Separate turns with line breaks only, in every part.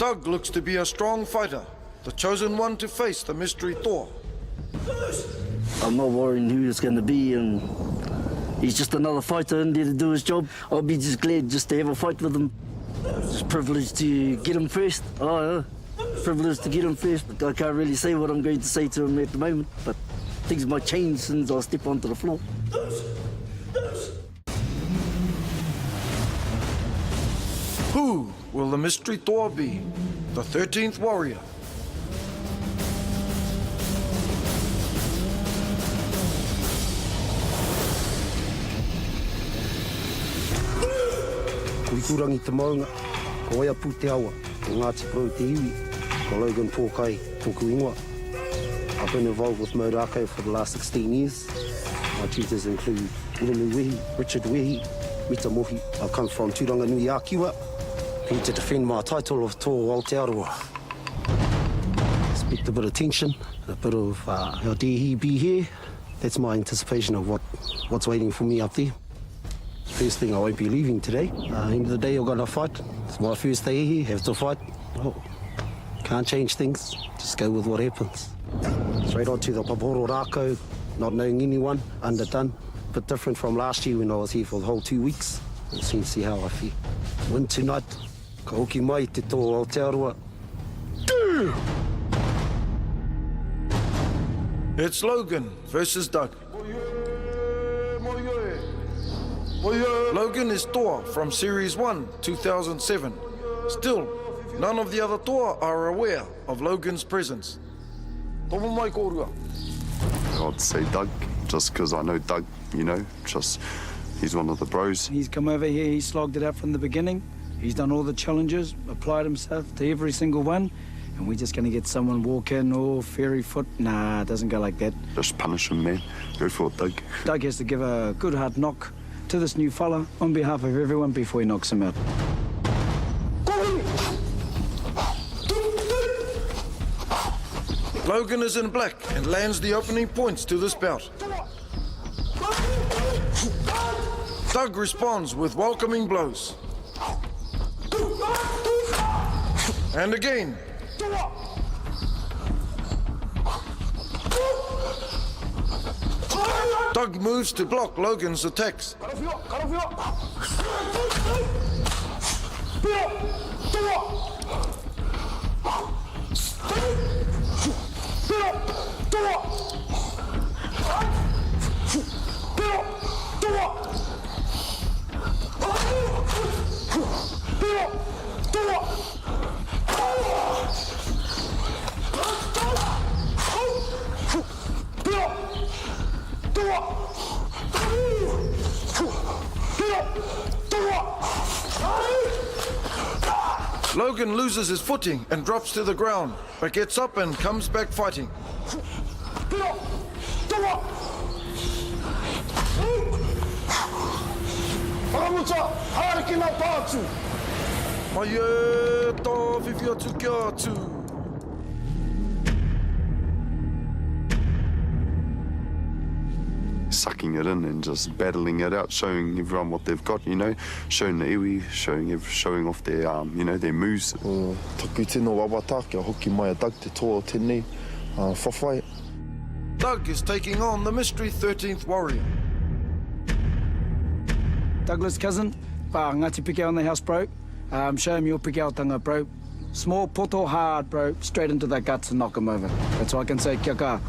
Doug looks to be a strong fighter, the chosen one to face the mystery Thor.
I'm not worrying who it's going to be, and he's just another fighter in there to do his job. I'll be just glad just to have a fight with him. It's a privilege to get him first. Privilege to get him first, but I can't really say what I'm going to say to him at the moment, but things might change as soon as I step onto the floor.
Who will the mystery Thor be? The 13th warrior.
Kuikurangi te maunga, ko oia pu te awa, ko Ngāti Pro te iwi, ko Logan Pōkai, tōku ingoa. I've been involved with Motorako for the last 16 years. My tutors include Urumi Wehi, Richard Wehi, Mita Mohi. I've come from Turanganui Akiwa, here to defend my title of Tō Aotearoa. Expect a bit of tension, a bit of how dare he be here. That's my anticipation of what's waiting for me up there. First thing, I won't be leaving today. End of the day, I've got to fight. It's my first day here, have to fight. Oh, can't change things, just go with what happens. Straight on to the Paporo Rako, not knowing anyone, underdone. A bit different from last year when I was here for the whole 2 weeks. We'll soon see how I feel. Win tonight, ka hoki mai te tō Aotearoa.
It's Logan versus Doug. Logan is Thor from Series 1, 2007. Still, none of the other Thor are aware of Logan's presence.
I'd say Doug, just because I know Doug, you know, he's one of the bros.
He's come over here, he slogged it out from the beginning. He's done all the challenges, applied himself to every single one, and we're just going to get someone walk in or fairy foot. Nah, it doesn't go like that.
Just punish him, man. Go for it, Doug.
Doug has to give a good hard knock to this new fella on behalf of everyone before he knocks him out.
Logan is in black and lands the opening points to this bout. Doug responds with welcoming blows. And again. Doug moves to block Logan's attacks. Logan loses his footing and drops to the ground, but gets up and comes back fighting.
Sucking it in and just battling it out, showing everyone what they've got, you know, showing the iwi, showing off their, you know, their moves.
Taku tino wawata, kia hoki mai a Doug te tō tēnei, whawhai.
Doug is taking on the mystery 13th warrior.
Douglas' cousin, Ngāti Pike on the house, bro. Show him your pikeaotanga, bro. Small, poto, hard, bro. Straight into the guts and knock him over. That's all I can say. Kia kaha.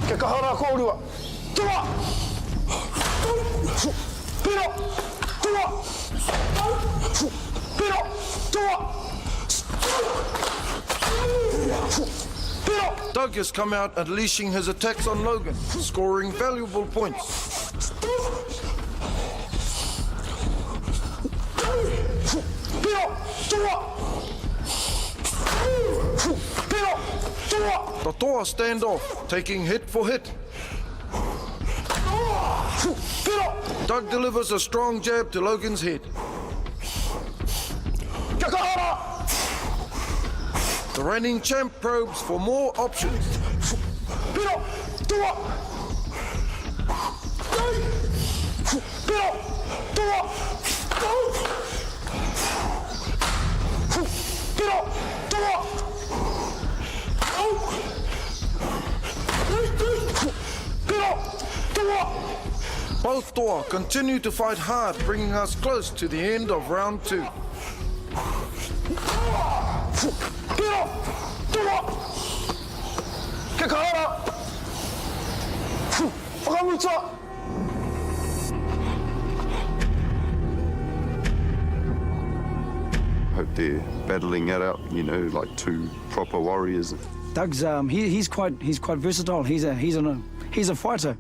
Kia kahara kōrua. Tua! Piro! Tua! Piro! Tua! Piro!
Doug has come out unleashing his attacks on Logan, scoring valuable points.
Piro! Tua! Piro! Tua!
The Thor stand off, taking hit for hit. Doug delivers a strong jab to Logan's head. The reigning champ probes for more options. Both toa continue to fight hard, bringing us close to the end of round 2.
Hope they're battling it out, you know, like two proper warriors.
Doug's he's quite versatile. He's a fighter.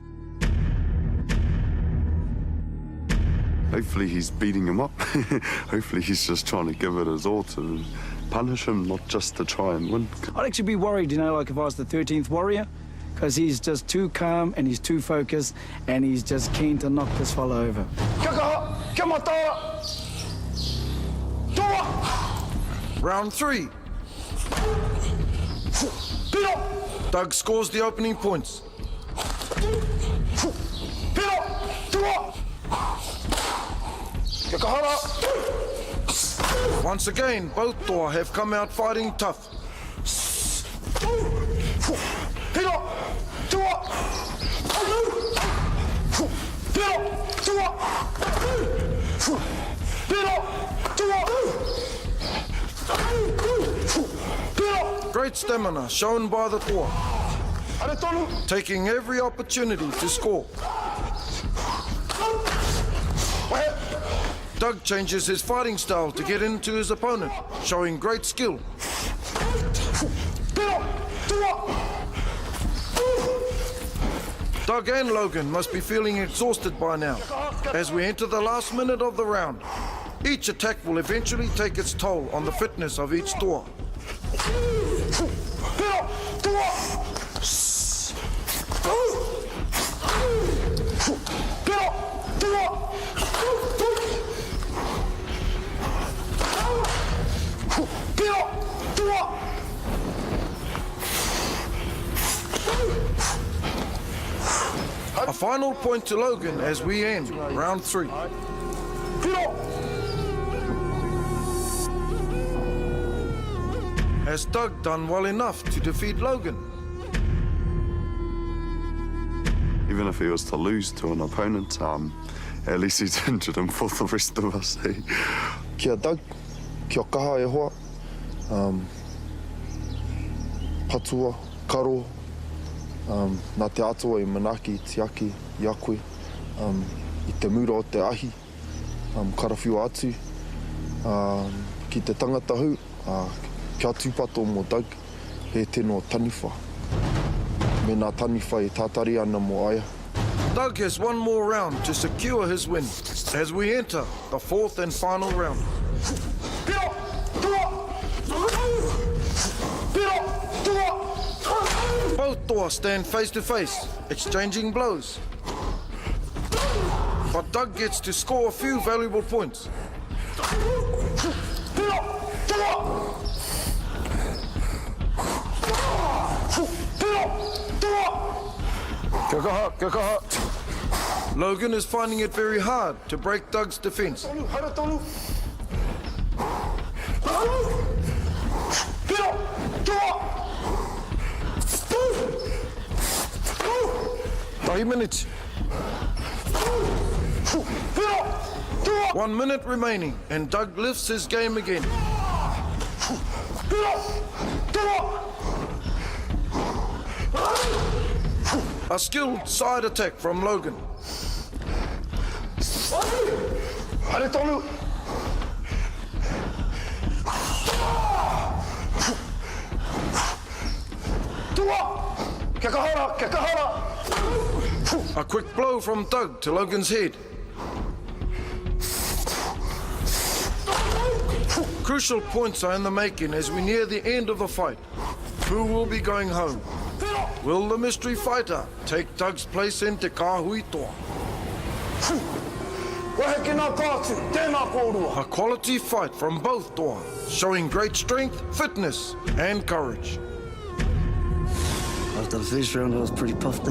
Hopefully he's beating him up. Hopefully he's just trying to give it his all to punish him, not just to try and win.
I'd actually be worried, you know, like if I was the 13th warrior, because he's just too calm and he's too focused and he's just keen to knock this fellow over.
Round 3. Doug scores the opening points. Once again, both toa have come out fighting tough. Great stamina shown by the toa, taking every opportunity to score. Doug changes his fighting style to get into his opponent, showing great skill. Doug and Logan must be feeling exhausted by now, as we enter the last minute of the round. Each attack will eventually take its toll on the fitness of each toa. A final point to Logan as we end round 3. Has Doug done well enough to defeat Logan?
Even if he was to lose to an opponent, at least he's injured him for the rest of us. Eh?
Kia Doug, kia kaha e hoa. Patua, karo. Nā te atua I manaki, tiaki, I akwe. I te mura o te ahi. Karawhiu atu. Ki te tangata hu. Kia tūpato mō Doug, he tēnō taniwha. Me nā taniwha I tātari ana mō aia.
Doug has one more round to secure his win as we enter the 4th and final round. Both toa stand face to face, exchanging blows. But Doug gets to score a few valuable points. Logan is finding it very hard to break Doug's defense. minutes. 1 minute remaining, and Doug lifts his game again. A skilled side attack from Logan. A quick blow from Doug to Logan's head. Crucial points are in the making as we near the end of the fight. Who will be going home? Will the mystery fighter take Doug's place in Te Kāhui Toa? A quality fight from both toa, showing great strength, fitness, and courage.
After the first round, I was pretty puffed.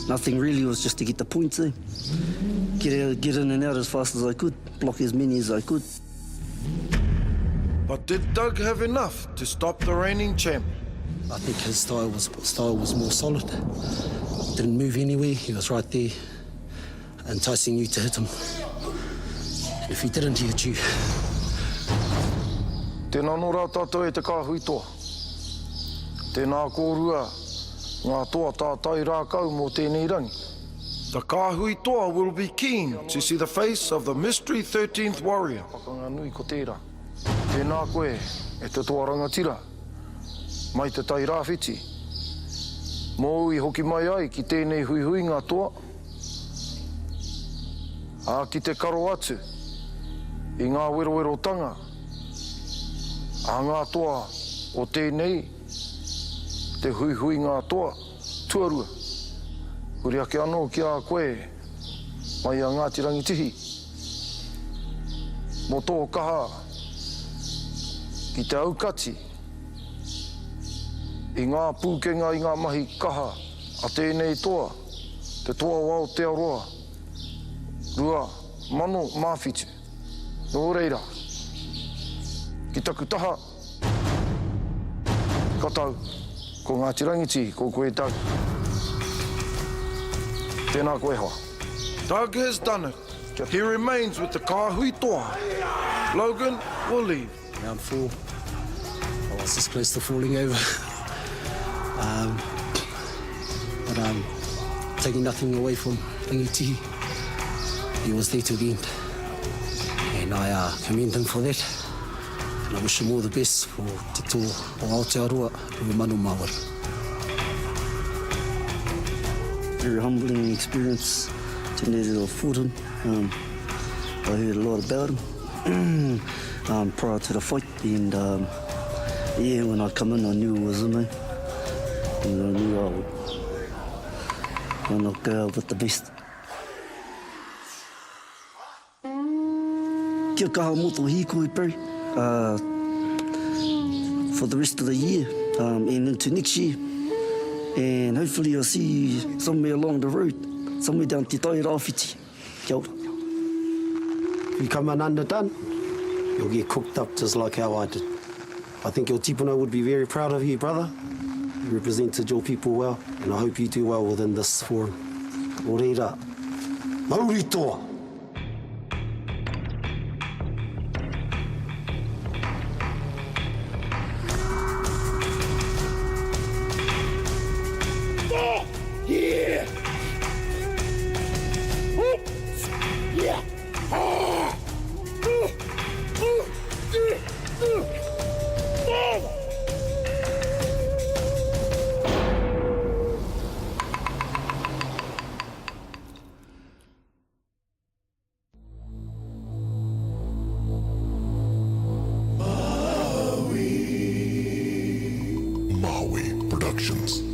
Nothing really, was just to get the points. Get in and out as fast as I could, block as many as I could.
But did Doug have enough to stop the reigning champ?
I think his style was more solid. Didn't move anywhere. He was right there, enticing you to hit him. And if he didn't, he hit you.
Tēnā nō rā tātou e te kāhui toa. Tēnā kōrua, ngā toa tātai rākau mō tēnei rangi. The kāhui toa will be keen to see the face of the mystery 13th warrior. Pakanga nui ko tērā. Tēnā koe e te toa rangatira, mai te tai rāwhiti. Mō ui hoki mai ai ki tēnei hui ngā toa. Ā ki te karo atu, i ngā werotanga. A ngā toa o tēnei, te hui ngā toa, tuarua. Huri ake anō ki a koe, mai a Ngāti Rangitihi. Mō tō kaha, ki te aukati, i ngā pūkenga i ngā mahi kaha, a tēnei toa, te toa wao te aroa, rua, mano, māwhitu. Nō reira, ki taku taha, katau, ko Ngāti Rangiti, ko koe tau. Tēnā koe hoa. Doug has done it. He remains with the kāhui toa. Logan will leave.
Round 4, I was this close to falling over. But taking nothing away from Rangitihi, he was there to the end. And I commend him for that. And I wish him all the best for te tō o Aotearoa, rua manu mawari.
Very humbling experience to Nere Fulton. I heard a lot about him prior to the fight, and yeah, when I come in, I knew it was him, and I knew I would knock out with the best. Kia kaha moto hiko i peri for the rest of the year and into next year. And hopefully I'll see you somewhere along the road, somewhere down Te Tai Rāwhiti. Kia ora.
If you come in underdone, you'll get cooked up just like how I did. I think your tipuna would be very proud of you, brother. You represented your people well, and I hope you do well within this forum. O reira, mauri toa!
Maui Productions.